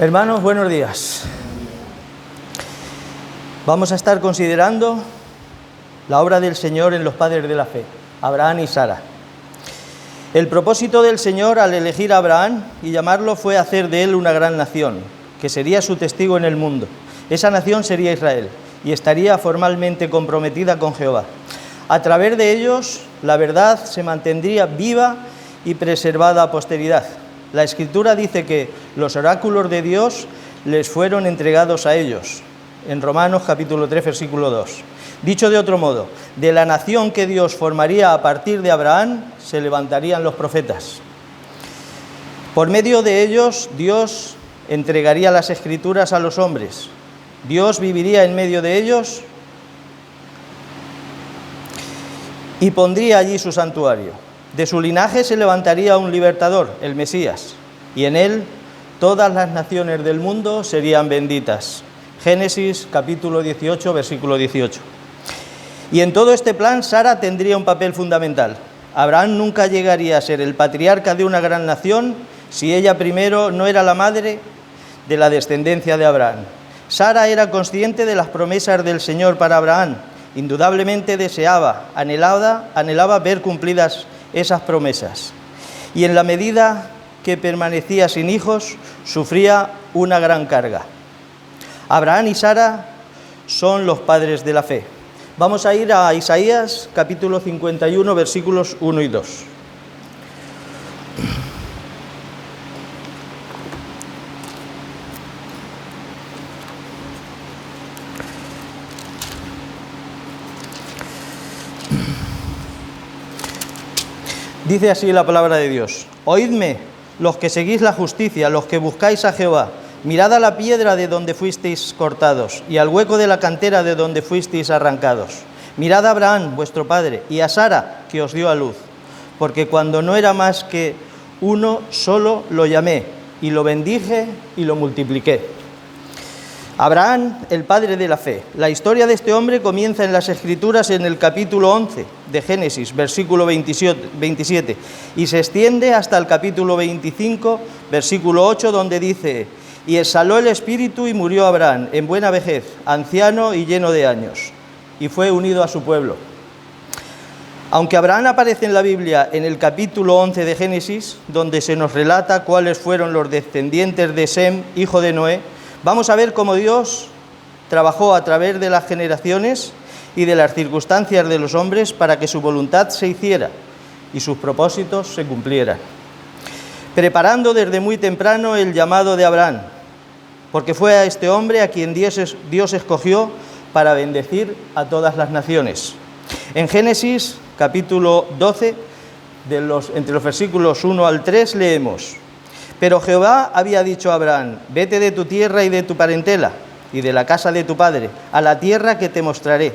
Hermanos, buenos días. Vamos a estar considerando la obra del Señor en los padres de la fe, Abraham y Sara. El propósito del Señor al elegir a Abraham y llamarlo fue hacer de él una gran nación, que sería su testigo en el mundo. Esa nación sería Israel y estaría formalmente comprometida con Jehová. A través de ellos, la verdad se mantendría viva y preservada a posteridad. La Escritura dice que los oráculos de Dios les fueron entregados a ellos, en Romanos capítulo 3, versículo 2. Dicho de otro modo, de la nación que Dios formaría a partir de Abraham, se levantarían los profetas. Por medio de ellos, Dios entregaría las Escrituras a los hombres. Dios viviría en medio de ellos y pondría allí su santuario. De su linaje se levantaría un libertador, el Mesías, y en él todas las naciones del mundo serían benditas. Génesis capítulo 18, versículo 18. Y en todo este plan Sara tendría un papel fundamental. Abraham nunca llegaría a ser el patriarca de una gran nación si ella primero no era la madre de la descendencia de Abraham. Sara era consciente de las promesas del Señor para Abraham. Indudablemente anhelaba ver cumplidas esas promesas. Y en la medida que permanecía sin hijos, sufría una gran carga. Abraham y Sara son los padres de la fe. Vamos a ir a Isaías capítulo 51, versículos 1 y 2. Dice así la palabra de Dios: Oídme, los que seguís la justicia, los que buscáis a Jehová. Mirad a la piedra de donde fuisteis cortados, y al hueco de la cantera de donde fuisteis arrancados. Mirad a Abraham, vuestro padre, y a Sara, que os dio a luz. Porque cuando no era más que uno solo, lo llamé, y lo bendije y lo multipliqué. Abraham, el padre de la fe. La historia de este hombre comienza en las Escrituras en el capítulo 11 de Génesis, versículo 27, y se extiende hasta el capítulo 25, versículo 8, donde dice: Y exhaló el espíritu y murió Abraham en buena vejez, anciano y lleno de años, y fue unido a su pueblo. Aunque Abraham aparece en la Biblia en el capítulo 11 de Génesis, donde se nos relata cuáles fueron los descendientes de Sem, hijo de Noé, vamos a ver cómo Dios trabajó a través de las generaciones y de las circunstancias de los hombres para que su voluntad se hiciera y sus propósitos se cumplieran, preparando desde muy temprano el llamado de Abraham, porque fue a este hombre a quien Dios escogió para bendecir a todas las naciones. En Génesis capítulo 12, entre los versículos 1 al 3, leemos: Pero Jehová había dicho a Abraham: Vete de tu tierra y de tu parentela y de la casa de tu padre, a la tierra que te mostraré.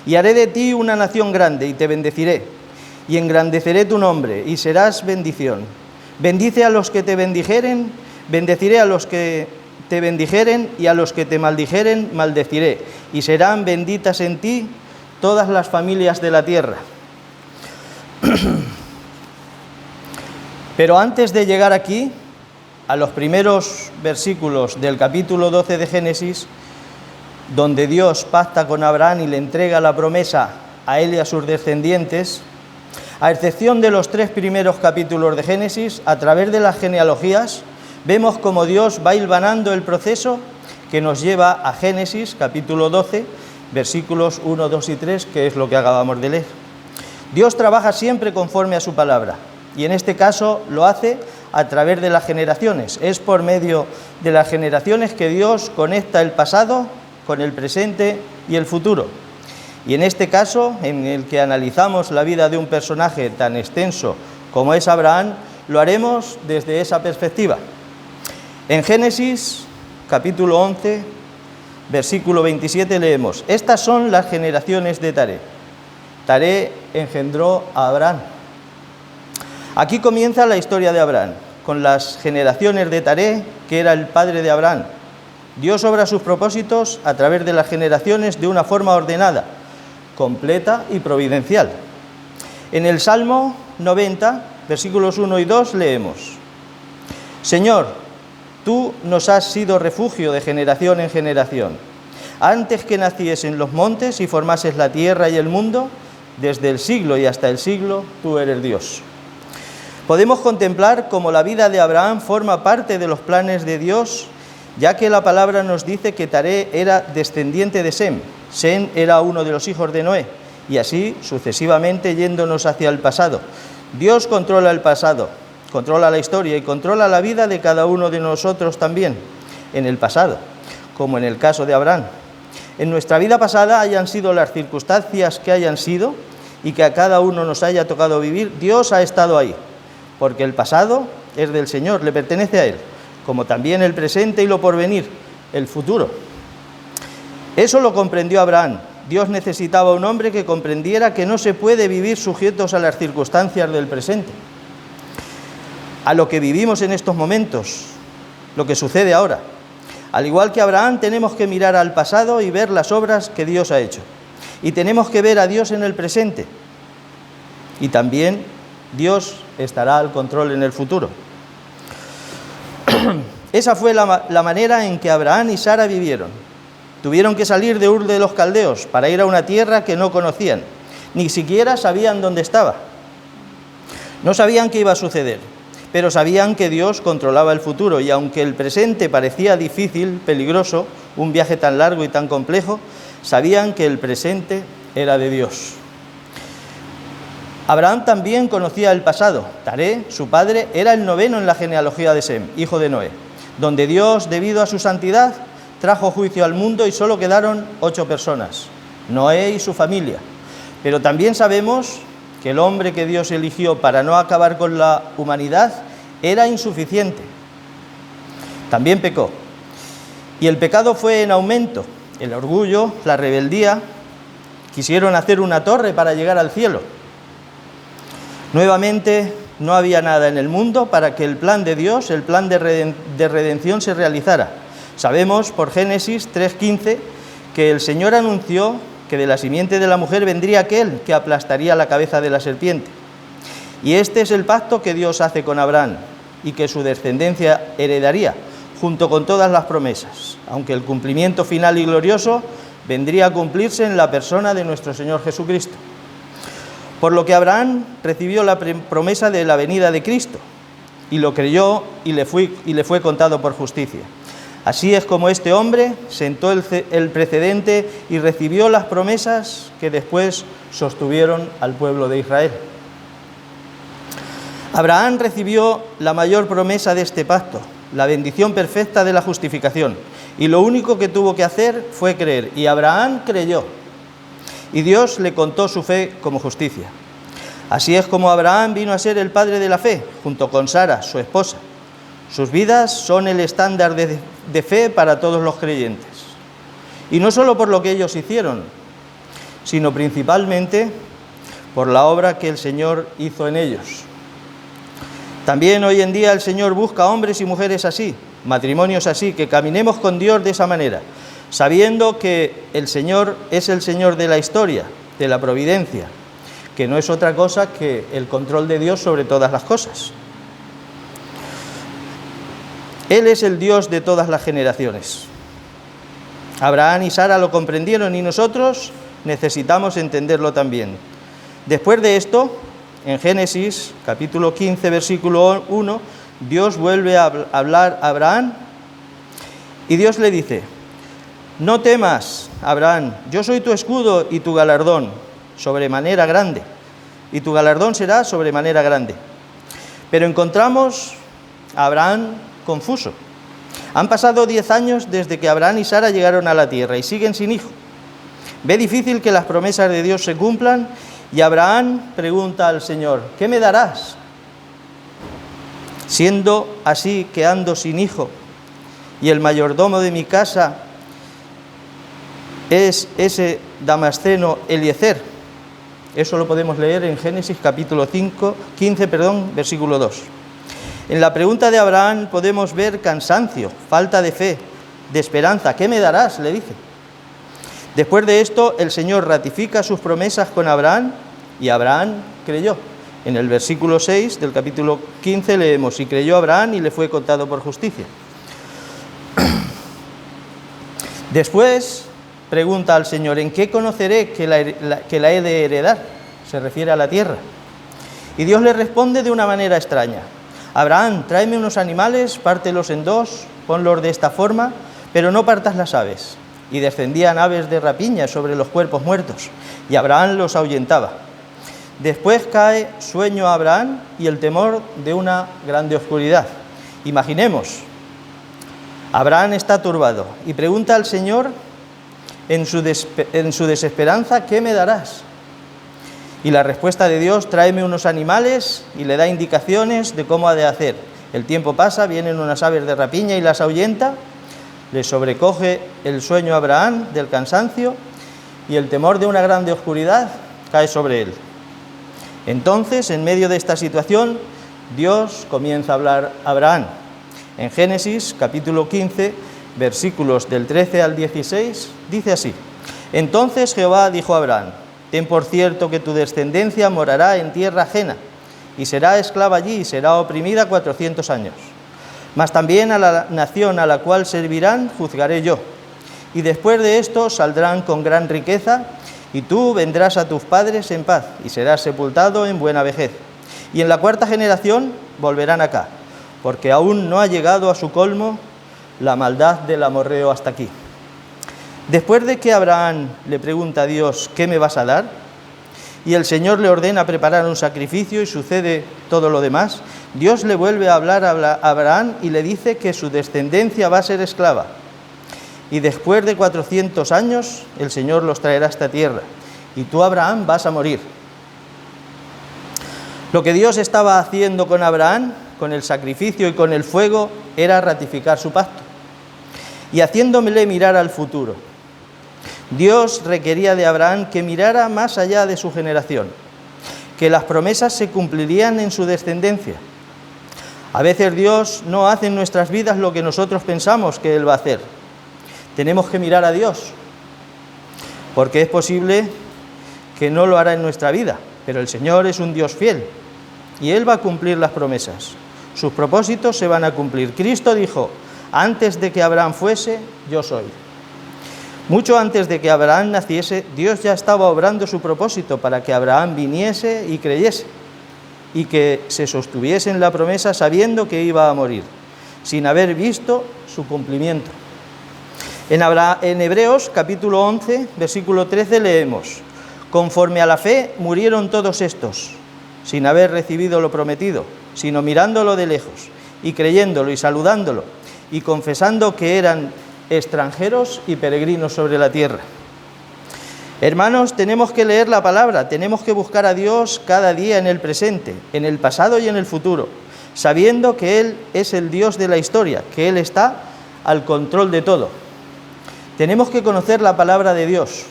Y haré de ti una nación grande y te bendeciré, y engrandeceré tu nombre y serás bendición. Bendice a los que te bendijeren, bendeciré a los que te bendijeren, y a los que te maldijeren, maldeciré. Y serán benditas en ti todas las familias de la tierra. Pero antes de llegar aquí, a los primeros versículos del capítulo 12 de Génesis, donde Dios pacta con Abraham y le entrega la promesa a él y a sus descendientes, a excepción de los 3 primeros capítulos de Génesis, a través de las genealogías, vemos cómo Dios va hilvanando el proceso que nos lleva a Génesis capítulo 12, versículos 1, 2 y 3, que es lo que acabamos de leer. Dios trabaja siempre conforme a su palabra, y en este caso lo hace a través de las generaciones. Es por medio de las generaciones que Dios conecta el pasado con el presente y el futuro. Y en este caso, en el que analizamos la vida de un personaje tan extenso como es Abraham, lo haremos desde esa perspectiva. En Génesis capítulo 11, versículo 27 leemos: Estas son las generaciones de Taré. Taré engendró a Abraham. Aquí comienza la historia de Abraham, con las generaciones de Taré, que era el padre de Abraham. Dios obra sus propósitos a través de las generaciones de una forma ordenada, completa y providencial. En el Salmo 90, versículos 1 y 2, leemos: Señor, Tú nos has sido refugio de generación en generación. Antes que naciesen los montes y formases la tierra y el mundo, desde el siglo y hasta el siglo, tú eres Dios. Podemos contemplar cómo la vida de Abraham forma parte de los planes de Dios, ya que la palabra nos dice que Taré era descendiente de Sem. Sem era uno de los hijos de Noé, y así sucesivamente yéndonos hacia el pasado. Dios controla el pasado, controla la historia y controla la vida de cada uno de nosotros también, en el pasado, como en el caso de Abraham. En nuestra vida pasada, hayan sido las circunstancias que hayan sido y que a cada uno nos haya tocado vivir, Dios ha estado ahí, porque el pasado es del Señor, le pertenece a Él, como también el presente y lo porvenir, el futuro. Eso lo comprendió Abraham. Dios necesitaba un hombre que comprendiera que no se puede vivir sujetos a las circunstancias del presente, a lo que vivimos en estos momentos, lo que sucede ahora. Al igual que Abraham, tenemos que mirar al pasado y ver las obras que Dios ha hecho. Y tenemos que ver a Dios en el presente. Y también Dios estará al control en el futuro. Esa fue la manera en que Abraham y Sara vivieron. Tuvieron que salir de Ur de los Caldeos para ir a una tierra que no conocían. Ni siquiera sabían dónde estaba. No sabían qué iba a suceder, pero sabían que Dios controlaba el futuro, y aunque el presente parecía difícil, peligroso, un viaje tan largo y tan complejo, sabían que el presente era de Dios. Abraham también conocía el pasado. Taré, su padre, era el noveno en la genealogía de Sem, hijo de Noé, donde Dios, debido a su santidad, trajo juicio al mundo y solo quedaron 8 personas, Noé y su familia. Pero también sabemos que el hombre que Dios eligió para no acabar con la humanidad era insuficiente. También pecó. Y el pecado fue en aumento. El orgullo, la rebeldía, quisieron hacer una torre para llegar al cielo. Nuevamente, no había nada en el mundo para que el plan de Dios, el plan de redención se realizara. Sabemos por Génesis 3:15 que el Señor anunció que de la simiente de la mujer vendría aquel que aplastaría la cabeza de la serpiente. Y este es el pacto que Dios hace con Abraham y que su descendencia heredaría, junto con todas las promesas, aunque el cumplimiento final y glorioso vendría a cumplirse en la persona de nuestro Señor Jesucristo. Por lo que Abraham recibió la promesa de la venida de Cristo, y lo creyó y le fue contado por justicia. Así es como este hombre sentó el precedente y recibió las promesas que después sostuvieron al pueblo de Israel. Abraham recibió la mayor promesa de este pacto, la bendición perfecta de la justificación, y lo único que tuvo que hacer fue creer, y Abraham creyó, y Dios le contó su fe como justicia. Así es como Abraham vino a ser el padre de la fe, junto con Sara, su esposa. Sus vidas son el estándar de fe para todos los creyentes. Y no solo por lo que ellos hicieron, sino principalmente por la obra que el Señor hizo en ellos. También hoy en día el Señor busca hombres y mujeres así, matrimonios así, que caminemos con Dios de esa manera, sabiendo que el Señor es el Señor de la historia, de la providencia, que no es otra cosa que el control de Dios sobre todas las cosas. Él es el Dios de todas las generaciones. Abraham y Sara lo comprendieron y nosotros necesitamos entenderlo también. Después de esto, en Génesis, capítulo 15, versículo 1, Dios vuelve a hablar a Abraham y Dios le dice: no temas, Abraham, yo soy tu escudo y tu galardón sobremanera grande, y tu galardón será sobremanera grande. Pero encontramos a Abraham confuso. Han pasado 10 años desde que Abraham y Sara llegaron a la tierra y siguen sin hijo. Ve difícil que las promesas de Dios se cumplan y Abraham pregunta al Señor: ¿qué me darás? Siendo así que ando sin hijo y el mayordomo de mi casa es ese damasceno Eliezer. Eso lo podemos leer en Génesis capítulo 15, versículo 2. En la pregunta de Abraham podemos ver cansancio, falta de fe, de esperanza. ¿Qué me darás?, le dice. Después de esto, el Señor ratifica sus promesas con Abraham y Abraham creyó. En el versículo 6 del capítulo 15 leemos: y creyó Abraham y le fue contado por justicia. Después pregunta al Señor: ¿en qué conoceré que la he de heredar? Se refiere a la tierra. Y Dios le responde de una manera extraña: Abraham, tráeme unos animales, pártelos en dos, ponlos de esta forma, pero no partas las aves. Y descendían aves de rapiña sobre los cuerpos muertos, y Abraham los ahuyentaba. Después cae sueño a Abraham y el temor de una grande oscuridad. Imaginemos, Abraham está turbado y pregunta al Señor en su desesperanza: ¿qué me darás? Y la respuesta de Dios: tráeme unos animales, y le da indicaciones de cómo ha de hacer. El tiempo pasa, vienen unas aves de rapiña y las ahuyenta. Le sobrecoge el sueño a Abraham del cansancio y el temor de una grande oscuridad cae sobre él. Entonces, en medio de esta situación, Dios comienza a hablar a Abraham. En Génesis, capítulo 15, versículos del 13 al 16, dice así: Entonces Jehová dijo a Abraham: ten por cierto que tu descendencia morará en tierra ajena, y será esclava allí, y será oprimida 400 años. Mas también a la nación a la cual servirán juzgaré yo, y después de esto saldrán con gran riqueza, y tú vendrás a tus padres en paz, y serás sepultado en buena vejez. Y en la cuarta generación volverán acá, porque aún no ha llegado a su colmo la maldad del amorreo hasta aquí. Después de que Abraham le pregunta a Dios: ¿qué me vas a dar? Y el Señor le ordena preparar un sacrificio y sucede todo lo demás, Dios le vuelve a hablar a Abraham y le dice que su descendencia va a ser esclava. Y después de 400 años el Señor los traerá a esta tierra, y tú, Abraham, vas a morir. Lo que Dios estaba haciendo con Abraham, con el sacrificio y con el fuego, era ratificar su pacto y haciéndole mirar al futuro. Dios requería de Abraham que mirara más allá de su generación, que las promesas se cumplirían en su descendencia. A veces Dios no hace en nuestras vidas lo que nosotros pensamos que Él va a hacer. Tenemos que mirar a Dios, porque es posible que no lo hará en nuestra vida, pero el Señor es un Dios fiel y Él va a cumplir las promesas. Sus propósitos se van a cumplir. Cristo dijo: antes de que Abraham fuese, yo soy. Mucho antes de que Abraham naciese, Dios ya estaba obrando su propósito para que Abraham viniese y creyese, y que se sostuviese en la promesa sabiendo que iba a morir, sin haber visto su cumplimiento. En Hebreos capítulo 11, versículo 13 leemos: conforme a la fe murieron todos estos, sin haber recibido lo prometido, sino mirándolo de lejos, y creyéndolo y saludándolo, y confesando que eran extranjeros y peregrinos sobre la tierra. Hermanos, tenemos que leer la palabra, tenemos que buscar a Dios cada día en el presente, en el pasado y en el futuro, sabiendo que Él es el Dios de la historia, que Él está al control de todo. Tenemos que conocer la palabra de Dios,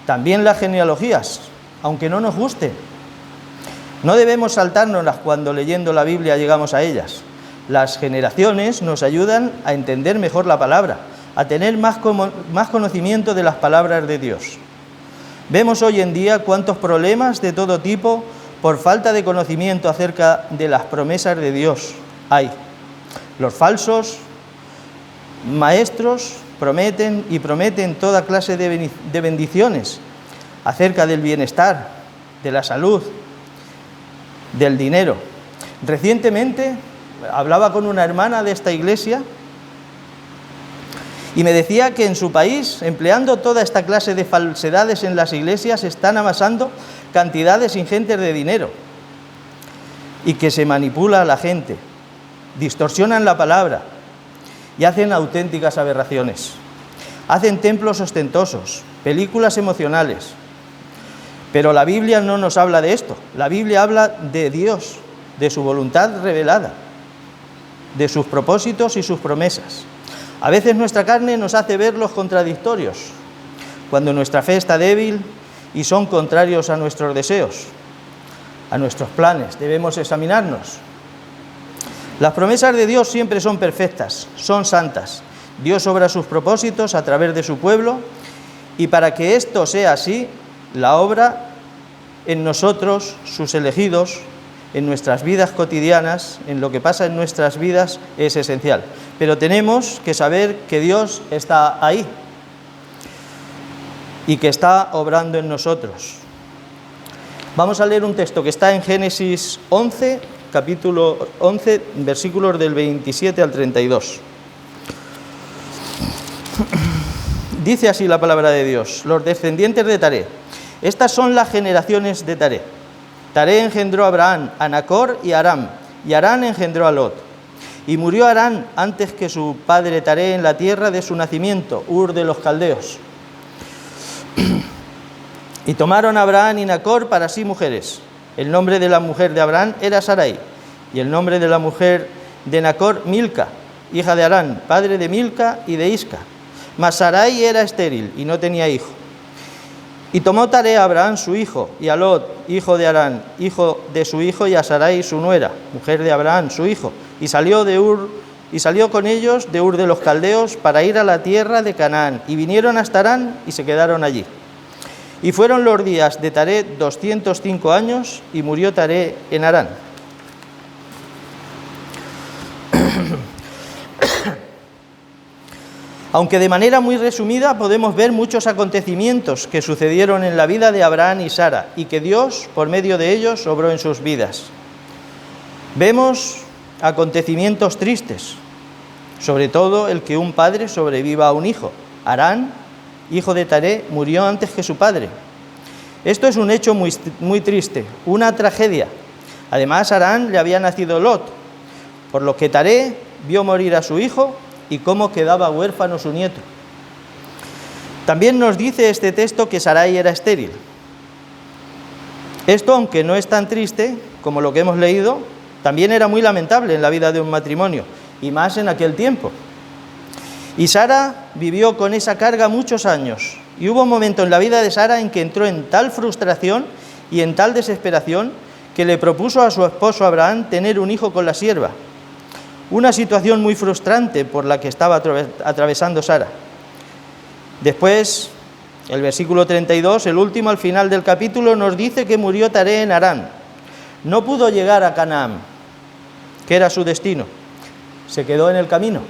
también las genealogías, aunque no nos gusten. No debemos saltárnoslas cuando leyendo la Biblia llegamos a ellas. Las generaciones nos ayudan a entender mejor la palabra, a tener más conocimiento de las palabras de Dios. Vemos hoy en día cuántos problemas de todo tipo por falta de conocimiento acerca de las promesas de Dios hay. Los falsos maestros prometen y prometen toda clase de bendiciones acerca del bienestar, de la salud, del dinero. Recientemente hablaba con una hermana de esta iglesia y me decía que en su país, empleando toda esta clase de falsedades en las iglesias, están amasando cantidades ingentes de dinero y que se manipula a la gente, distorsionan la palabra y hacen auténticas aberraciones. Hacen templos ostentosos, películas emocionales. Pero la Biblia no nos habla de esto. La Biblia habla de Dios, de su voluntad revelada, de sus propósitos y sus promesas. A veces nuestra carne nos hace verlos contradictorios, cuando nuestra fe está débil y son contrarios a nuestros deseos, a nuestros planes. Debemos examinarnos. Las promesas de Dios siempre son perfectas, son santas. Dios obra sus propósitos a través de su pueblo, y para que esto sea así, la obra en nosotros, sus elegidos, en nuestras vidas cotidianas, en lo que pasa en nuestras vidas, es esencial. Pero tenemos que saber que Dios está ahí, y que está obrando en nosotros. Vamos a leer un texto que está en Génesis 11, capítulo 11, versículos del 27 al 32. Dice así la palabra de Dios: los descendientes de Taré. Estas son las generaciones de Taré. Taré engendró a Abraham, a Nacor y a Aram, y Harán engendró a Lot. Y murió Harán antes que su padre Taré en la tierra de su nacimiento, Ur de los Caldeos. Y tomaron a Abraham y Nacor para sí mujeres. El nombre de la mujer de Abraham era Sarai, y el nombre de la mujer de Nacor, Milca, hija de Harán, padre de Milca y de Isca. Mas Sarai era estéril y no tenía hijo. Y tomó Taré a Abraham su hijo, y a Lot, hijo de Harán, hijo de su hijo, y a Sarai su nuera, mujer de Abraham su hijo, y salió con ellos de Ur de los Caldeos para ir a la tierra de Canaán, y vinieron hasta Harán y se quedaron allí. Y fueron los días de Taré 205 años, y murió Taré en Harán. Aunque de manera muy resumida podemos ver muchos acontecimientos que sucedieron en la vida de Abraham y Sara y que Dios, por medio de ellos, obró en sus vidas. Vemos acontecimientos tristes, sobre todo el que un padre sobreviva a un hijo. Harán, hijo de Taré, murió antes que su padre. Esto es un hecho muy triste, una tragedia. Además, a Harán le había nacido Lot, por lo que Taré vio morir a su hijo y cómo quedaba huérfano su nieto. También nos dice este texto que Sarai era estéril. Esto, aunque no es tan triste como lo que hemos leído, también era muy lamentable en la vida de un matrimonio, y más en aquel tiempo. Y Sara vivió con esa carga muchos años, y hubo un momento en la vida de Sara en que entró en tal frustración y en tal desesperación que le propuso a su esposo Abraham tener un hijo con la sierva. Una situación muy frustrante por la que estaba atravesando Sara. Después, el versículo 32, el último al final del capítulo, nos dice que murió Taré en Harán. No pudo llegar a Canaán, que era su destino. Se quedó en el camino.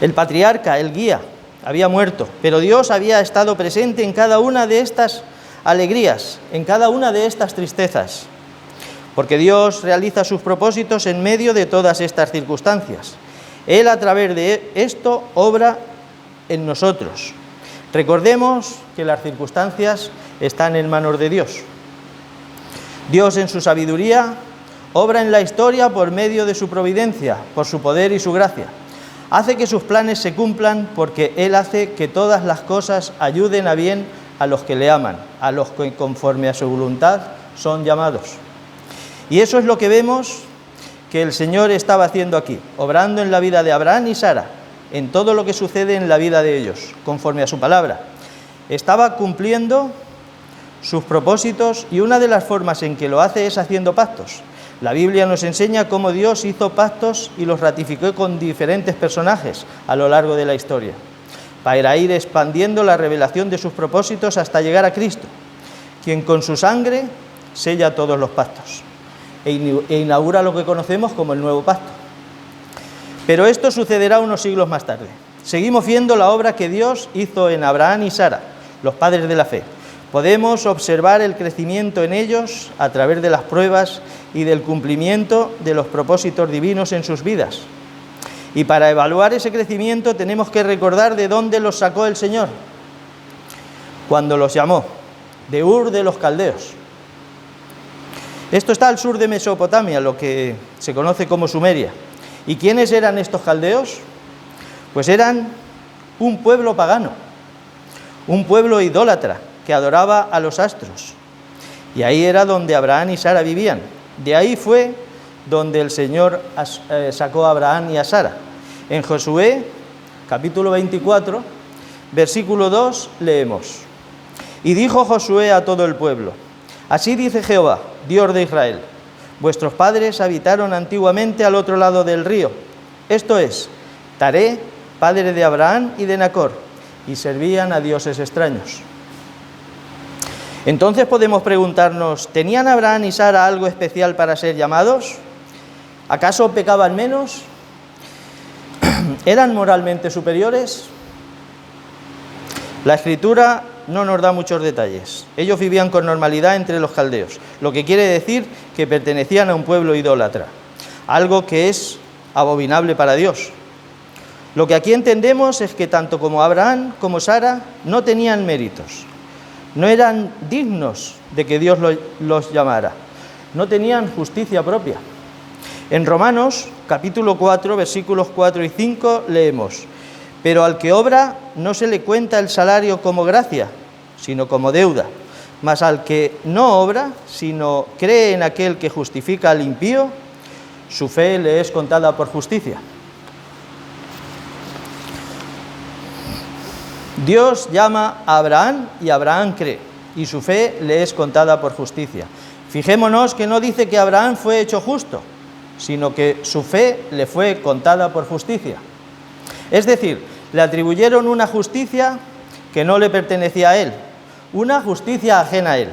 El patriarca, el guía, había muerto, pero Dios había estado presente en cada una de estas alegrías, en cada una de estas tristezas. Porque Dios realiza sus propósitos en medio de todas estas circunstancias. Él, a través de esto, obra en nosotros. Recordemos que las circunstancias están en manos de Dios. Dios, en su sabiduría, obra en la historia por medio de su providencia, por su poder y su gracia. Hace que sus planes se cumplan porque Él hace que todas las cosas ayuden a bien a los que le aman, a los que conforme a su voluntad son llamados. Y eso es lo que vemos que el Señor estaba haciendo aquí, obrando en la vida de Abraham y Sara, en todo lo que sucede en la vida de ellos, conforme a su palabra. Estaba cumpliendo sus propósitos y una de las formas en que lo hace es haciendo pactos. La Biblia nos enseña cómo Dios hizo pactos y los ratificó con diferentes personajes a lo largo de la historia, para ir expandiendo la revelación de sus propósitos hasta llegar a Cristo, quien con su sangre sella todos los pactos e inaugura lo que conocemos como el Nuevo Pacto. Pero esto sucederá unos siglos más tarde. Seguimos viendo la obra que Dios hizo en Abraham y Sara, los padres de la fe. Podemos observar el crecimiento en ellos a través de las pruebas y del cumplimiento de los propósitos divinos en sus vidas. Y para evaluar ese crecimiento tenemos que recordar de dónde los sacó el Señor, cuando los llamó, de Ur de los Caldeos. Esto está al sur de Mesopotamia, lo que se conoce como Sumeria. ¿Y quiénes eran estos caldeos? Pues eran un pueblo pagano, un pueblo idólatra que adoraba a los astros. Y ahí era donde Abraham y Sara vivían. De ahí fue donde el Señor sacó a Abraham y a Sara. En Josué, capítulo 24, versículo 2, leemos: Y dijo Josué a todo el pueblo: Así dice Jehová, Dios de Israel: Vuestros padres habitaron antiguamente al otro lado del río, esto es, Taré, padre de Abraham y de Nacor, y servían a dioses extraños. Entonces podemos preguntarnos, ¿tenían Abraham y Sara algo especial para ser llamados? ¿Acaso pecaban menos? ¿Eran moralmente superiores? La Escritura no nos da muchos detalles. Ellos vivían con normalidad entre los caldeos, lo que quiere decir que pertenecían a un pueblo idólatra, algo que es abominable para Dios. Lo que aquí entendemos es que tanto como Abraham como Sara no tenían méritos, no eran dignos de que Dios los llamara, no tenían justicia propia. En Romanos, capítulo 4, versículos 4 y 5, leemos: pero al que obra no se le cuenta el salario como gracia, sino como deuda. Mas al que no obra, sino cree en aquel que justifica al impío, su fe le es contada por justicia. Dios llama a Abraham y Abraham cree, y su fe le es contada por justicia. Fijémonos que no dice que Abraham fue hecho justo, sino que su fe le fue contada por justicia. Es decir, le atribuyeron una justicia que no le pertenecía a él, una justicia ajena a él,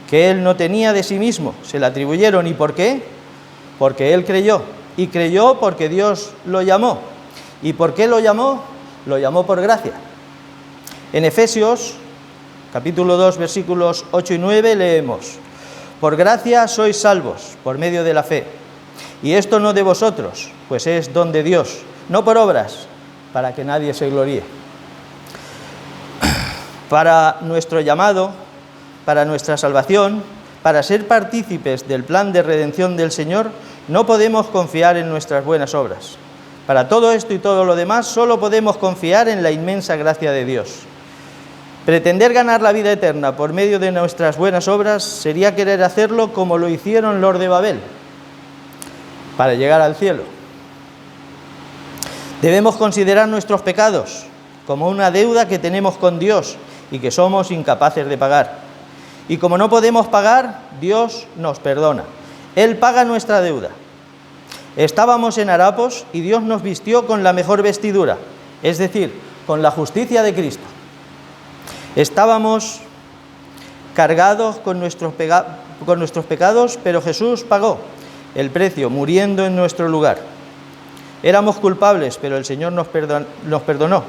que él no tenía de sí mismo. Se la atribuyeron. ¿Y por qué? Porque él creyó, y creyó porque Dios lo llamó. ¿Y por qué lo llamó? Lo llamó por gracia. En Efesios, capítulo 2, versículos 8 y 9, leemos: por gracia sois salvos, por medio de la fe. Y esto no de vosotros, pues es don de Dios, no por obras, para que nadie se gloríe. Para nuestro llamado, para nuestra salvación, para ser partícipes del plan de redención del Señor, no podemos confiar en nuestras buenas obras. Para todo esto y todo lo demás, solo podemos confiar en la inmensa gracia de Dios. Pretender ganar la vida eterna por medio de nuestras buenas obras sería querer hacerlo como lo hicieron los de Babel, para llegar al cielo. Debemos considerar nuestros pecados como una deuda que tenemos con Dios y que somos incapaces de pagar. Y como no podemos pagar, Dios nos perdona. Él paga nuestra deuda. Estábamos en harapos y Dios nos vistió con la mejor vestidura, es decir, con la justicia de Cristo. Estábamos cargados con nuestros pecados, pero Jesús pagó el precio, muriendo en nuestro lugar. Éramos culpables, pero el Señor nos perdonó.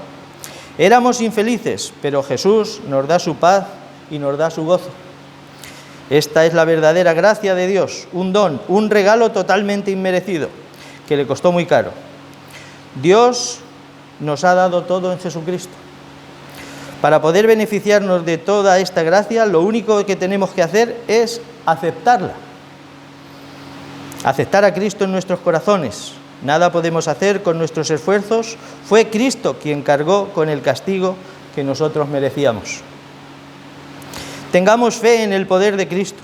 Éramos infelices, pero Jesús nos da su paz y nos da su gozo. Esta es la verdadera gracia de Dios, un don, un regalo totalmente inmerecido, que le costó muy caro. Dios nos ha dado todo en Jesucristo. Para poder beneficiarnos de toda esta gracia, lo único que tenemos que hacer es aceptarla. Aceptar a Cristo en nuestros corazones. Nada podemos hacer con nuestros esfuerzos. Fue Cristo quien cargó con el castigo que nosotros merecíamos. Tengamos fe en el poder de Cristo.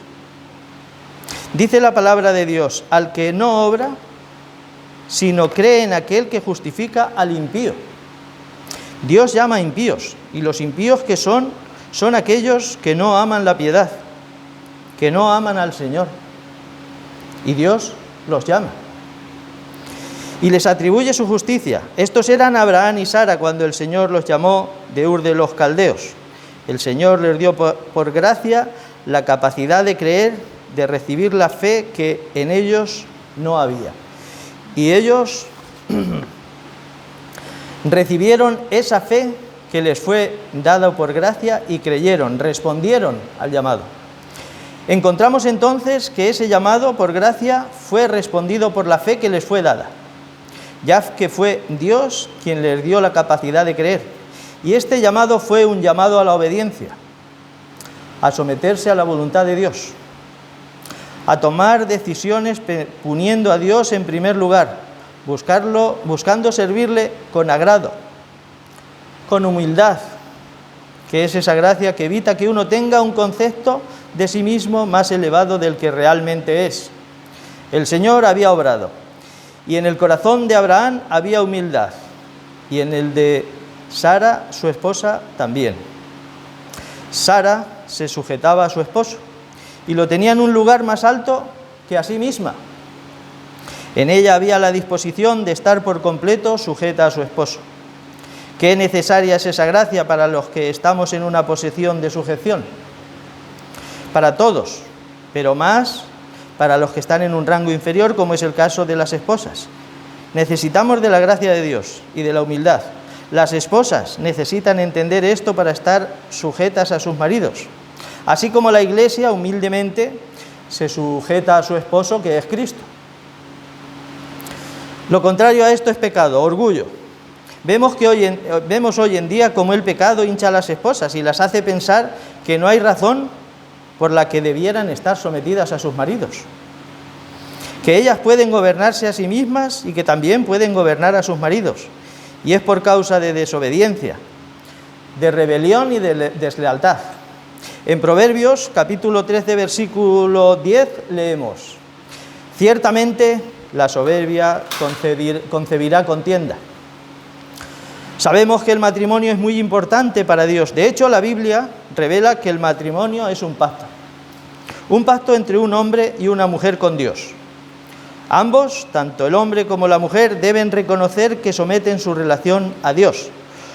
Dice la palabra de Dios: al que no obra, sino cree en aquel que justifica al impío. Dios llama impíos, y los impíos que son aquellos que no aman la piedad, que no aman al Señor. Y Dios los llama y les atribuye su justicia. Estos eran Abraham y Sara cuando el Señor los llamó de Ur de los Caldeos. El Señor les dio por gracia la capacidad de creer, de recibir la fe que en ellos no había. Y ellos recibieron esa fe que les fue dada por gracia y creyeron, respondieron al llamado. Encontramos entonces que ese llamado por gracia fue respondido por la fe que les fue dada, ya que fue Dios quien les dio la capacidad de creer. Y este llamado fue un llamado a la obediencia, a someterse a la voluntad de Dios, a tomar decisiones poniendo a Dios en primer lugar, buscando servirle con agrado, con humildad, que es esa gracia que evita que uno tenga un concepto de sí mismo más elevado del que realmente es. El Señor había obrado, y en el corazón de Abraham había humildad, y en el de Sara, su esposa, también. Sara se sujetaba a su esposo, y lo tenía en un lugar más alto que a sí misma. En ella había la disposición de estar por completo sujeta a su esposo. Qué necesaria es esa gracia para los que estamos en una posición de sujeción. Para todos, pero más para los que están en un rango inferior, como es el caso de las esposas. Necesitamos de la gracia de Dios y de la humildad. Las esposas necesitan entender esto para estar sujetas a sus maridos, así como la Iglesia humildemente se sujeta a su esposo, que es Cristo. Lo contrario a esto es pecado, orgullo. Vemos hoy en día cómo el pecado hincha a las esposas y las hace pensar que no hay razón por la que debieran estar sometidas a sus maridos, que ellas pueden gobernarse a sí mismas y que también pueden gobernar a sus maridos, y es por causa de desobediencia, de rebelión y de deslealtad. En Proverbios, capítulo 13, versículo 10, leemos: ciertamente la soberbia concebirá contienda. Sabemos que el matrimonio es muy importante para Dios. De hecho, la Biblia revela que el matrimonio es un pacto entre un hombre y una mujer con Dios. Ambos, tanto el hombre como la mujer, deben reconocer que someten su relación a Dios.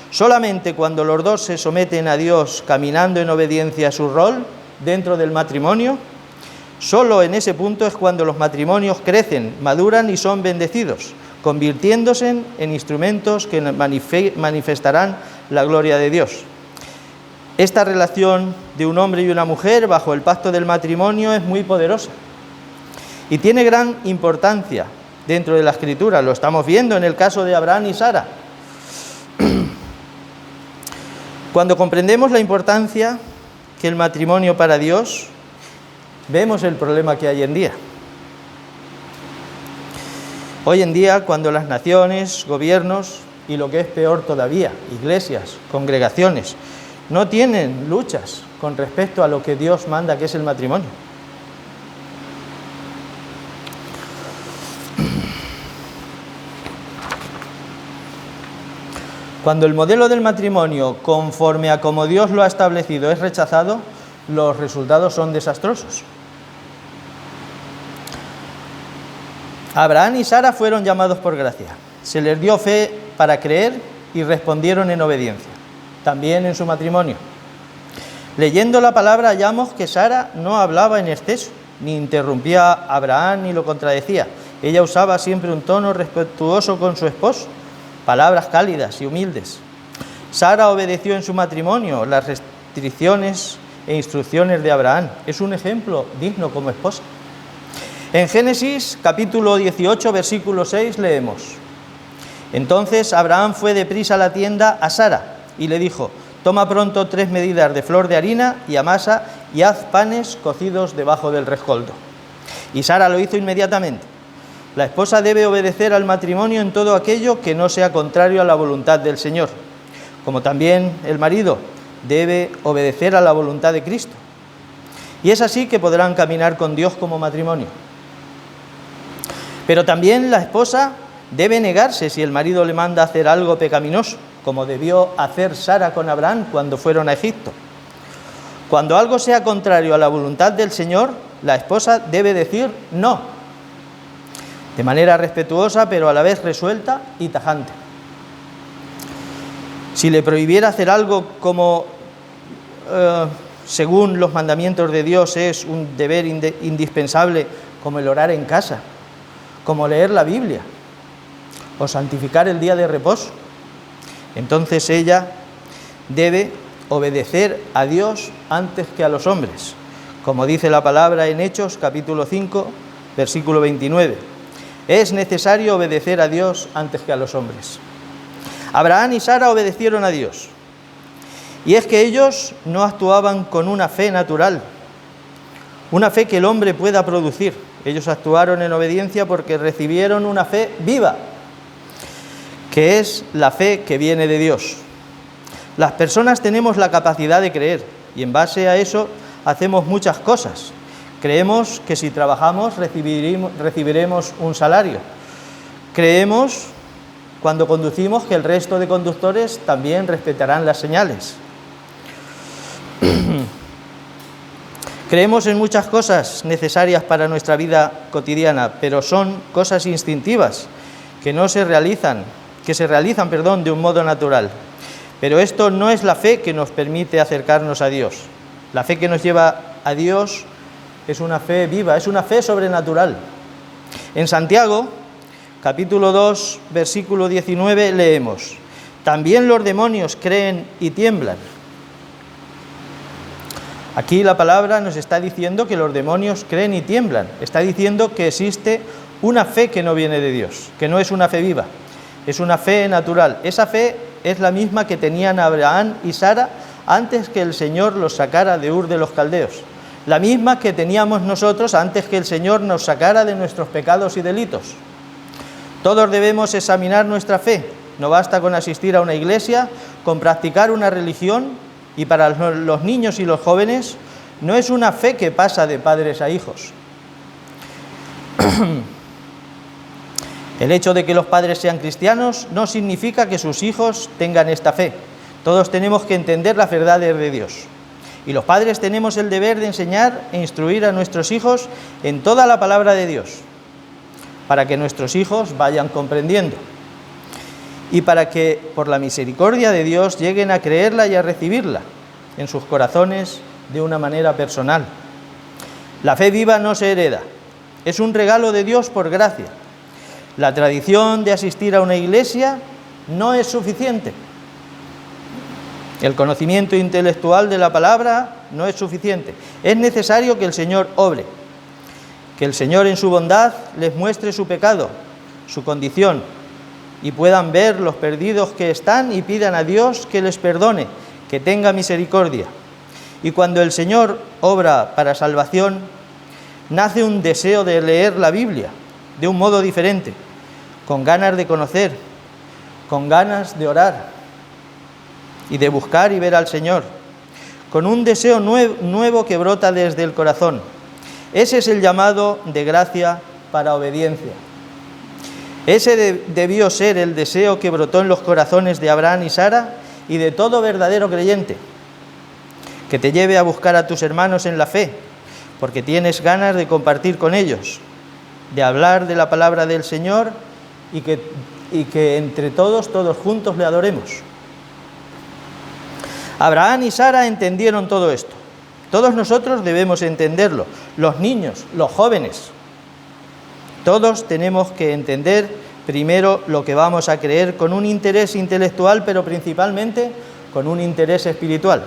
Solamente cuando los dos se someten a Dios caminando en obediencia a su rol dentro del matrimonio, solo en ese punto es cuando los matrimonios crecen, maduran y son bendecidos, convirtiéndose en instrumentos que manifestarán la gloria de Dios. Esta relación de un hombre y una mujer bajo el pacto del matrimonio es muy poderosa y tiene gran importancia dentro de la Escritura. Lo estamos viendo en el caso de Abraham y Sara. Cuando comprendemos la importancia que el matrimonio para Dios, vemos el problema que hay hoy en día. Hoy en día, cuando las naciones, gobiernos y, lo que es peor todavía, iglesias, congregaciones, no tienen luchas con respecto a lo que Dios manda, que es el matrimonio. Cuando el modelo del matrimonio, conforme a como Dios lo ha establecido, es rechazado, los resultados son desastrosos. Abraham y Sara fueron llamados por gracia. Se les dio fe para creer y respondieron en obediencia, también en su matrimonio. Leyendo la palabra hallamos que Sara no hablaba en exceso, ni interrumpía a Abraham ni lo contradecía. Ella usaba siempre un tono respetuoso con su esposo, palabras cálidas y humildes. Sara obedeció en su matrimonio las restricciones e instrucciones de Abraham. Es un ejemplo digno como esposa. En Génesis capítulo 18, versículo 6 leemos: entonces Abraham fue deprisa a la tienda a Sara y le dijo: toma pronto 3 medidas de flor de harina y amasa y haz panes cocidos debajo del rescoldo. Y Sara lo hizo inmediatamente. La esposa debe obedecer al matrimonio en todo aquello que no sea contrario a la voluntad del Señor, como también el marido debe obedecer a la voluntad de Cristo. Y es así que podrán caminar con Dios como matrimonio. Pero también la esposa debe negarse si el marido le manda hacer algo pecaminoso, como debió hacer Sara con Abraham cuando fueron a Egipto. Cuando algo sea contrario a la voluntad del Señor, la esposa debe decir no, de manera respetuosa, pero a la vez resuelta y tajante. Si le prohibiera hacer algo como, según los mandamientos de Dios, es un deber indispensable, como el orar en casa, como leer la Biblia o santificar el día de reposo, entonces ella debe obedecer a Dios antes que a los hombres, como dice la palabra en Hechos capítulo 5, versículo 29. Es necesario obedecer a Dios antes que a los hombres. Abraham y Sara obedecieron a Dios. Y es que ellos no actuaban con una fe natural, una fe que el hombre pueda producir. Ellos actuaron en obediencia porque recibieron una fe viva, que es la fe que viene de Dios. Las personas tenemos la capacidad de creer y en base a eso hacemos muchas cosas. Creemos que si trabajamos recibiremos un salario. Creemos, cuando conducimos, que el resto de conductores también respetarán las señales. Creemos en muchas cosas necesarias para nuestra vida cotidiana, pero son cosas instintivas que se realizan de un modo natural. Pero esto no es la fe que nos permite acercarnos a Dios. La fe que nos lleva a Dios es una fe viva, es una fe sobrenatural. En Santiago, capítulo 2, versículo 19, leemos: También los demonios creen y tiemblan. Aquí la palabra nos está diciendo que los demonios creen y tiemblan. Está diciendo que existe una fe que no viene de Dios, que no es una fe viva, es una fe natural. Esa fe es la misma que tenían Abraham y Sara antes que el Señor los sacara de Ur de los Caldeos. La misma que teníamos nosotros antes que el Señor nos sacara de nuestros pecados y delitos. Todos debemos examinar nuestra fe. No basta con asistir a una iglesia, con practicar una religión, y para los niños y los jóvenes no es una fe que pasa de padres a hijos. El hecho de que los padres sean cristianos no significa que sus hijos tengan esta fe. Todos tenemos que entender las verdades de Dios. Y los padres tenemos el deber de enseñar e instruir a nuestros hijos en toda la palabra de Dios, para que nuestros hijos vayan comprendiendo y para que, por la misericordia de Dios, lleguen a creerla y a recibirla en sus corazones de una manera personal. La fe viva no se hereda, es un regalo de Dios por gracia. La tradición de asistir a una iglesia no es suficiente. El conocimiento intelectual de la palabra no es suficiente. Es necesario que el Señor obre, que el Señor en su bondad les muestre su pecado, su condición, y puedan ver los perdidos que están y pidan a Dios que les perdone, que tenga misericordia. Y cuando el Señor obra para salvación, nace un deseo de leer la Biblia de un modo diferente, con ganas de conocer, con ganas de orar y de buscar y ver al Señor, con un deseo nuevo que brota desde el corazón. Ese es el llamado de gracia para obediencia. Ese debió ser el deseo que brotó en los corazones de Abraham y Sara y de todo verdadero creyente, que te lleve a buscar a tus hermanos en la fe, porque tienes ganas de compartir con ellos, de hablar de la palabra del Señor y que entre todos juntos le adoremos. Abraham y Sara entendieron todo esto. Todos nosotros debemos entenderlo, los niños, los jóvenes. Todos tenemos que entender primero lo que vamos a creer con un interés intelectual, pero principalmente con un interés espiritual.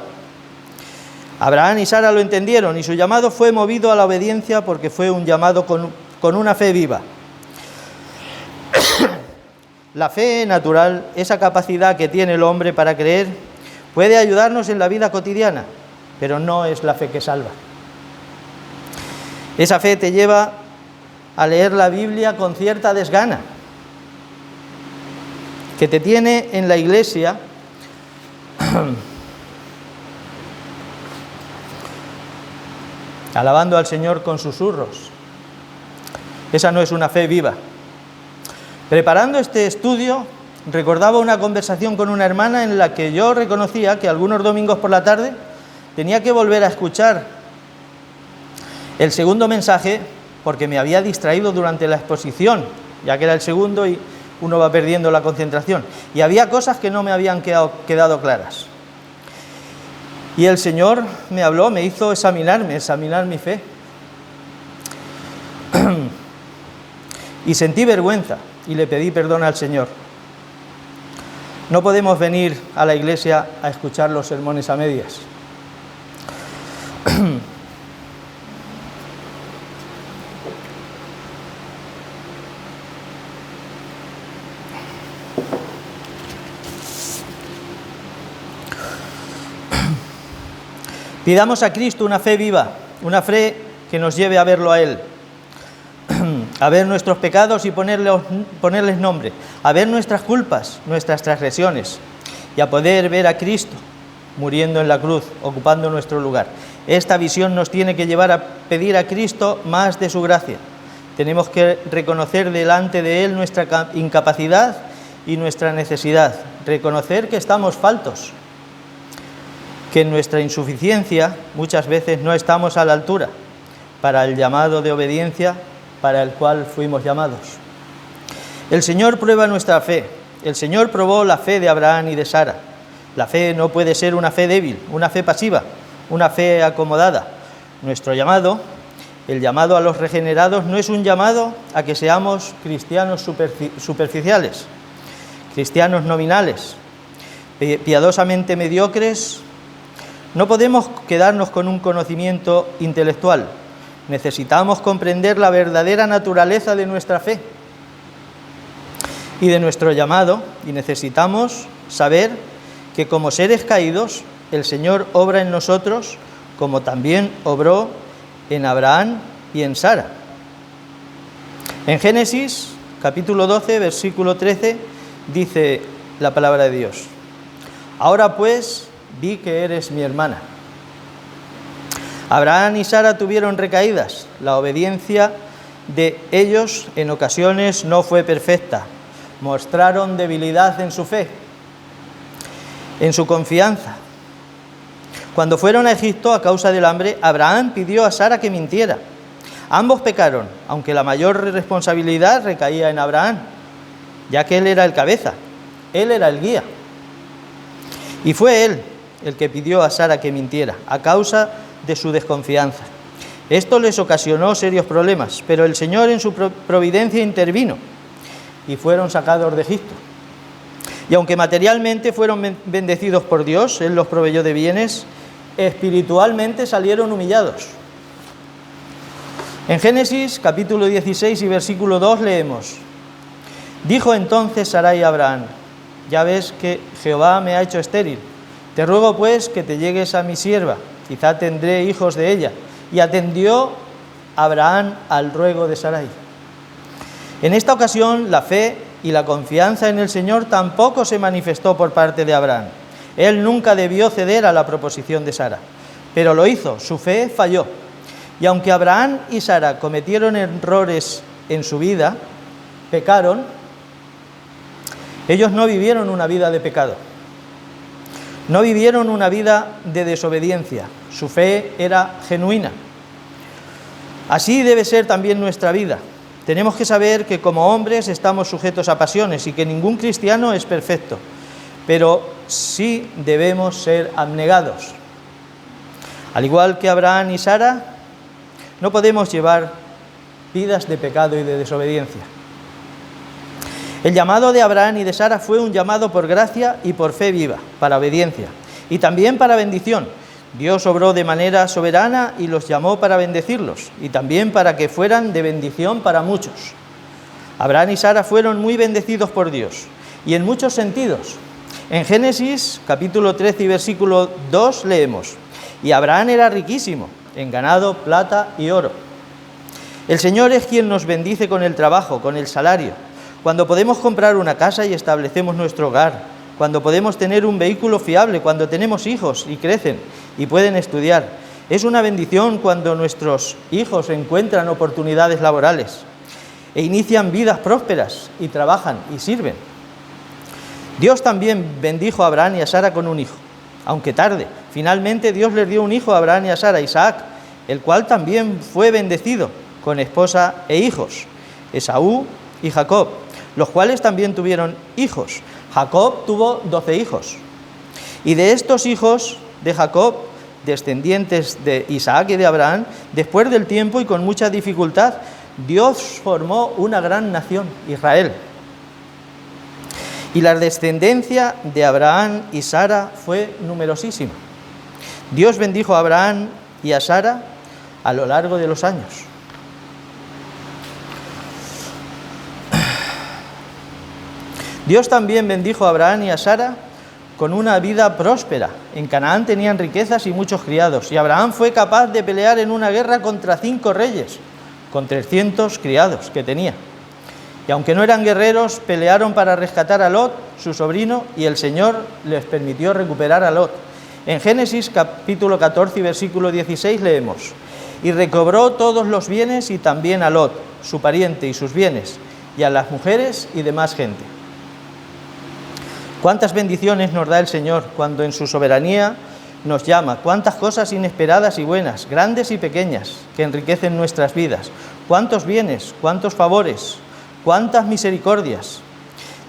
Abraham y Sara lo entendieron y su llamado fue movido a la obediencia porque fue un llamado con una fe viva. La fe natural, esa capacidad que tiene el hombre para creer, puede ayudarnos en la vida cotidiana, pero no es la fe que salva. Esa fe te lleva a leer la Biblia con cierta desgana, que te tiene en la iglesia alabando al Señor con susurros. Esa no es una fe viva. Preparando este estudio, recordaba una conversación con una hermana en la que yo reconocía que algunos domingos por la tarde tenía que volver a escuchar el segundo mensaje porque me había distraído durante la exposición, ya que era el segundo y uno va perdiendo la concentración. Y había cosas que no me habían quedado claras. Y el Señor me habló, me hizo examinar mi fe. Y sentí vergüenza y le pedí perdón al Señor. No podemos venir a la iglesia a escuchar los sermones a medias. Pidamos a Cristo una fe viva, una fe que nos lleve a verlo a Él, a ver nuestros pecados y ponerles nombre, a ver nuestras culpas, nuestras transgresiones y a poder ver a Cristo muriendo en la cruz, ocupando nuestro lugar. Esta visión nos tiene que llevar a pedir a Cristo más de su gracia. Tenemos que reconocer delante de Él nuestra incapacidad y nuestra necesidad, reconocer que estamos faltos, que en nuestra insuficiencia muchas veces no estamos a la altura para el llamado de obediencia para el cual fuimos llamados. El Señor prueba nuestra fe. El Señor probó la fe de Abraham y de Sara. La fe no puede ser una fe débil, una fe pasiva, una fe acomodada. Nuestro llamado, el llamado a los regenerados, no es un llamado a que seamos cristianos superficiales, cristianos nominales, piadosamente mediocres. No podemos quedarnos con un conocimiento intelectual. Necesitamos comprender la verdadera naturaleza de nuestra fe y de nuestro llamado, y necesitamos saber que como seres caídos, el Señor obra en nosotros como también obró en Abraham y en Sara. En Génesis, capítulo 12, versículo 13, dice la palabra de Dios: ahora pues vi que eres mi hermana. Abraham y Sara tuvieron recaídas. La obediencia de ellos en ocasiones no fue perfecta. Mostraron debilidad en su fe, en su confianza. Cuando fueron a Egipto a causa del hambre, Abraham pidió a Sara que mintiera. Ambos pecaron, aunque la mayor responsabilidad recaía en Abraham, ya que él era el cabeza, él era el guía. Y fue él el que pidió a Sara que mintiera, a causa de su desconfianza. Esto les ocasionó serios problemas, pero el Señor en su providencia intervino y fueron sacados de Egipto. Y aunque materialmente fueron bendecidos por Dios, Él los proveyó de bienes, espiritualmente salieron humillados. En Génesis capítulo 16 y versículo 2 leemos: dijo entonces Sarai a Abraham: ya ves que Jehová me ha hecho estéril. Te ruego pues que te llegues a mi sierva, quizá tendré hijos de ella. Y atendió Abraham al ruego de Sarai. En esta ocasión, la fe y la confianza en el Señor tampoco se manifestó por parte de Abraham. Él nunca debió ceder a la proposición de Sara, pero lo hizo, su fe falló. Y aunque Abraham y Sara cometieron errores en su vida, pecaron, ellos no vivieron una vida de pecado. No vivieron una vida de desobediencia. Su fe era genuina. Así debe ser también nuestra vida. Tenemos que saber que como hombres estamos sujetos a pasiones y que ningún cristiano es perfecto, pero sí debemos ser abnegados. Al igual que Abraham y Sara, no podemos llevar vidas de pecado y de desobediencia. El llamado de Abraham y de Sara fue un llamado por gracia y por fe viva, para obediencia y también para bendición. Dios obró de manera soberana y los llamó para bendecirlos y también para que fueran de bendición para muchos. Abraham y Sara fueron muy bendecidos por Dios y en muchos sentidos. En Génesis capítulo 13 y versículo 2 leemos: y Abraham era riquísimo en ganado, plata y oro. El Señor es quien nos bendice con el trabajo, con el salario. Cuando podemos comprar una casa y establecemos nuestro hogar, cuando podemos tener un vehículo fiable, cuando tenemos hijos y crecen y pueden estudiar. Es una bendición cuando nuestros hijos encuentran oportunidades laborales e inician vidas prósperas y trabajan y sirven. Dios también bendijo a Abraham y a Sara con un hijo, aunque tarde. Finalmente Dios les dio un hijo a Abraham y a Sara, Isaac, el cual también fue bendecido con esposa e hijos, Esaú y Jacob, los cuales también tuvieron hijos. Jacob tuvo 12 hijos. Y de estos hijos de Jacob, descendientes de Isaac y de Abraham, después del tiempo y con mucha dificultad, Dios formó una gran nación, Israel. Y la descendencia de Abraham y Sara fue numerosísima. Dios bendijo a Abraham y a Sara a lo largo de los años. Dios también bendijo a Abraham y a Sara con una vida próspera. En Canaán tenían riquezas y muchos criados, y Abraham fue capaz de pelear en una guerra contra 5 reyes, con 300 criados que tenía. Y aunque no eran guerreros, pelearon para rescatar a Lot, su sobrino, y el Señor les permitió recuperar a Lot. En Génesis capítulo 14 y versículo 16 leemos: y recobró todos los bienes y también a Lot, su pariente y sus bienes, y a las mujeres y demás gente. Cuántas bendiciones nos da el Señor cuando en su soberanía nos llama, cuántas cosas inesperadas y buenas, grandes y pequeñas, que enriquecen nuestras vidas, cuántos bienes, cuántos favores, cuántas misericordias.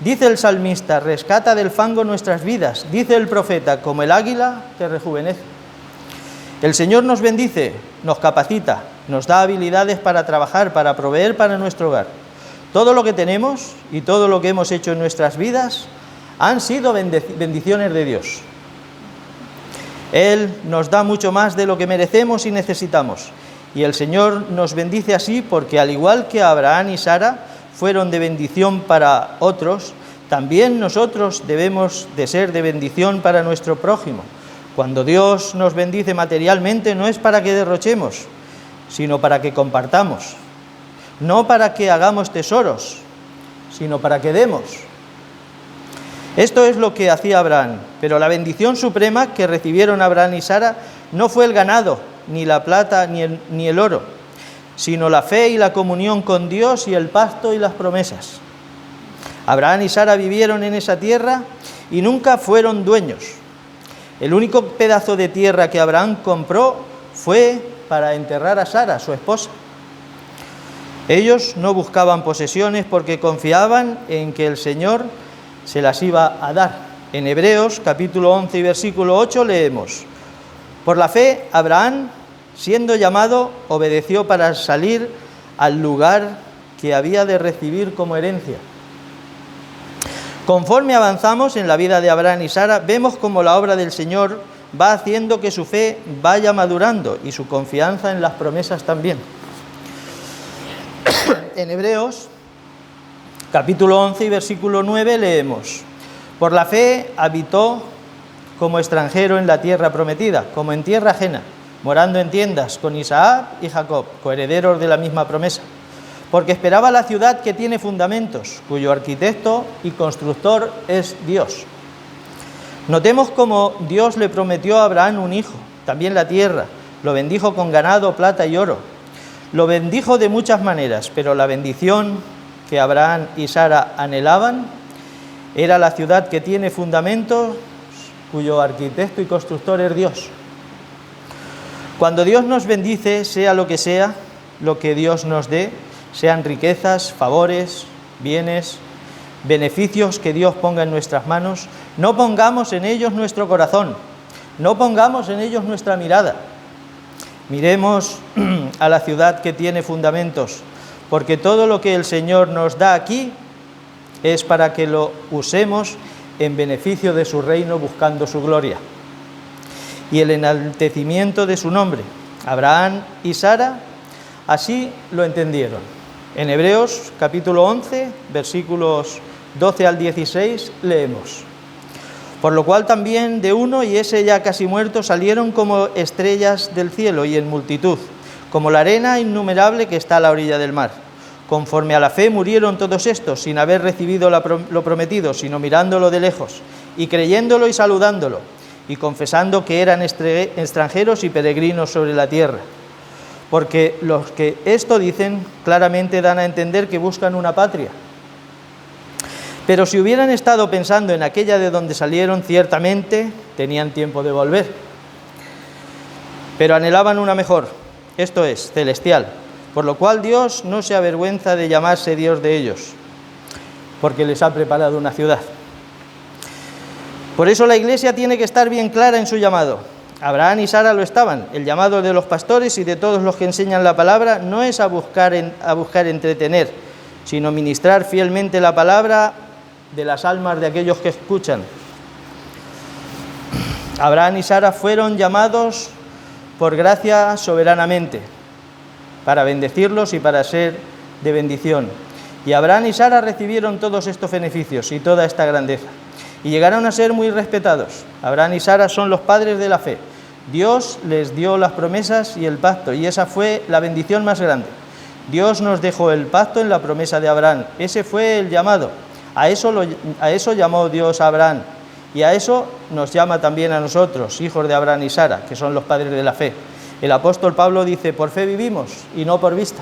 Dice el salmista: rescata del fango nuestras vidas. Dice el profeta: como el águila que rejuvenece. El Señor nos bendice, nos capacita, nos da habilidades para trabajar, para proveer para nuestro hogar. Todo lo que tenemos y todo lo que hemos hecho en nuestras vidas han sido bendiciones de Dios. Él nos da mucho más de lo que merecemos y necesitamos. Y el Señor nos bendice así porque, al igual que Abraham y Sara fueron de bendición para otros, también nosotros debemos de ser de bendición para nuestro prójimo. Cuando Dios nos bendice materialmente, no es para que derrochemos, sino para que compartamos. No para que hagamos tesoros, sino para que demos. Esto es lo que hacía Abraham, pero la bendición suprema que recibieron Abraham y Sara no fue el ganado, ni la plata, ni el oro, sino la fe y la comunión con Dios y el pacto y las promesas. Abraham y Sara vivieron en esa tierra y nunca fueron dueños. El único pedazo de tierra que Abraham compró fue para enterrar a Sara, su esposa. Ellos no buscaban posesiones porque confiaban en que el Señor se las iba a dar. En Hebreos capítulo 11 y versículo 8 leemos: por la fe, Abraham, siendo llamado, obedeció para salir al lugar que había de recibir como herencia. Conforme avanzamos en la vida de Abraham y Sara, vemos cómo la obra del Señor va haciendo que su fe vaya madurando y su confianza en las promesas también. En Hebreos capítulo 11 y versículo 9 leemos: por la fe habitó como extranjero en la tierra prometida, como en tierra ajena, morando en tiendas con Isaac y Jacob, coherederos de la misma promesa, porque esperaba la ciudad que tiene fundamentos, cuyo arquitecto y constructor es Dios. Notemos cómo Dios le prometió a Abraham un hijo, también la tierra, lo bendijo con ganado, plata y oro. Lo bendijo de muchas maneras, pero la bendición que Abraham y Sara anhelaban era la ciudad que tiene fundamentos, cuyo arquitecto y constructor es Dios. Cuando Dios nos bendice, sea lo que Dios nos dé, sean riquezas, favores, bienes, beneficios que Dios ponga en nuestras manos, no pongamos en ellos nuestro corazón, no pongamos en ellos nuestra mirada. Miremos a la ciudad que tiene fundamentos, porque todo lo que el Señor nos da aquí es para que lo usemos en beneficio de su reino, buscando su gloria y el enaltecimiento de su nombre. Abraham y Sara así lo entendieron. En Hebreos capítulo 11, versículos 12 al 16, leemos: por lo cual también de uno, y ese ya casi muerto, salieron como estrellas del cielo y en multitud, como la arena innumerable que está a la orilla del mar. Conforme a la fe murieron todos estos, sin haber recibido lo prometido, sino mirándolo de lejos, y creyéndolo y saludándolo, y confesando que eran extranjeros y peregrinos sobre la tierra. Porque los que esto dicen claramente dan a entender que buscan una patria. Pero si hubieran estado pensando en aquella de donde salieron, ciertamente tenían tiempo de volver. Pero anhelaban una mejor, esto es, celestial, por lo cual Dios no se avergüenza de llamarse Dios de ellos, porque les ha preparado una ciudad. Por eso la Iglesia tiene que estar bien clara en su llamado. Abraham y Sara lo estaban. El llamado de los pastores y de todos los que enseñan la palabra no es a buscar entretener, sino ministrar fielmente la palabra de las almas de aquellos que escuchan. Abraham y Sara fueron llamados por gracia soberanamente, para bendecirlos y para ser de bendición. Y Abraham y Sara recibieron todos estos beneficios y toda esta grandeza, y llegaron a ser muy respetados. Abraham y Sara son los padres de la fe. Dios les dio las promesas y el pacto, y esa fue la bendición más grande. Dios nos dejó el pacto en la promesa de Abraham. Ese fue el llamado. A eso llamó Dios a Abraham, y a eso nos llama también a nosotros, hijos de Abraham y Sara, que son los padres de la fe. El apóstol Pablo dice: por fe vivimos y no por vista.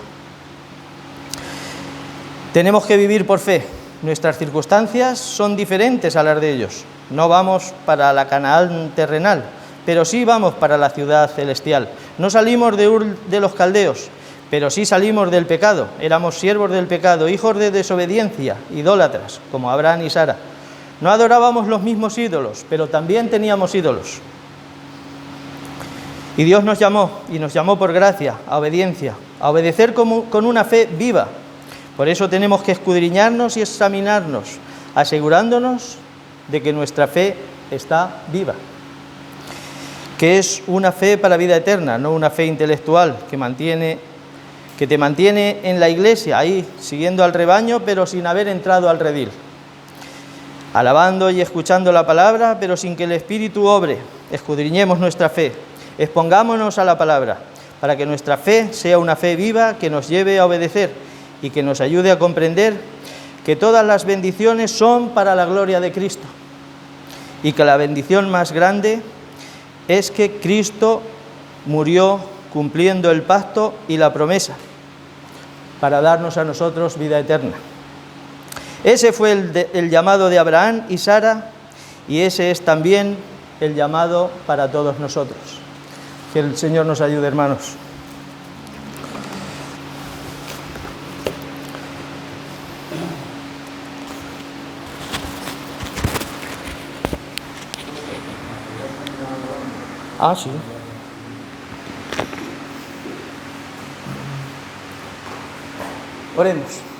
Tenemos que vivir por fe. Nuestras circunstancias son diferentes a las de ellos. No vamos para la Canaán terrenal, pero sí vamos para la ciudad celestial. No salimos de Ur de los caldeos, pero sí salimos del pecado. Éramos siervos del pecado, hijos de desobediencia, idólatras, como Abraham y Sara. No adorábamos los mismos ídolos, pero también teníamos ídolos. Y Dios nos llamó, y nos llamó por gracia, a obediencia, a obedecer con una fe viva. Por eso tenemos que escudriñarnos y examinarnos, asegurándonos de que nuestra fe está viva, que es una fe para vida eterna, no una fe intelectual que te mantiene en la iglesia, ahí, siguiendo al rebaño, pero sin haber entrado al redil, alabando y escuchando la palabra, pero sin que el Espíritu obre. Escudriñemos nuestra fe, expongámonos a la palabra, para que nuestra fe sea una fe viva que nos lleve a obedecer y que nos ayude a comprender que todas las bendiciones son para la gloria de Cristo, y que la bendición más grande es que Cristo murió cumpliendo el pacto y la promesa para darnos a nosotros vida eterna. Ese fue el llamado de Abraham y Sara, y ese es también el llamado para todos nosotros. Que el Señor nos ayude, hermanos. Ah, sí. Oremos.